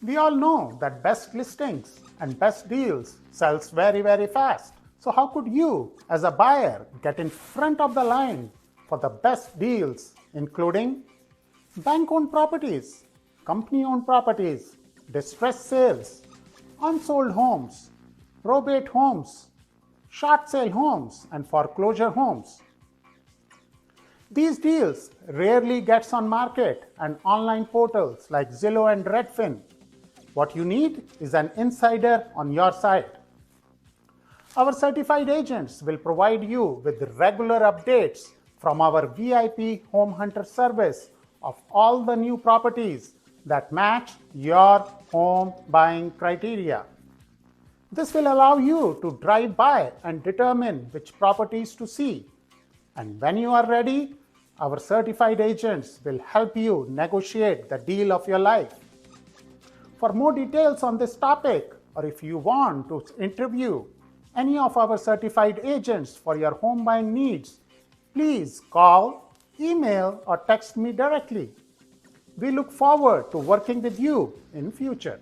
We all know that best listings and best deals sells very fast. So how could you as a buyer get in front of the line for the best deals, including bank-owned properties, company-owned properties, distressed sales, unsold homes, probate homes, short sale homes, and foreclosure homes? These deals rarely gets on market and online portals like Zillow and Redfin. What you need is an insider on your side. Our certified agents will provide you with regular updates from our VIP Home Hunter service of all the new properties that match your home buying criteria. This will allow you to drive by and determine which properties to see. And when you are ready, our certified agents will help you negotiate the deal of your life. For more details on this topic, or if you want to interview any of our certified agents for your home buying needs, please call, email, or text me directly. We look forward to working with you in future.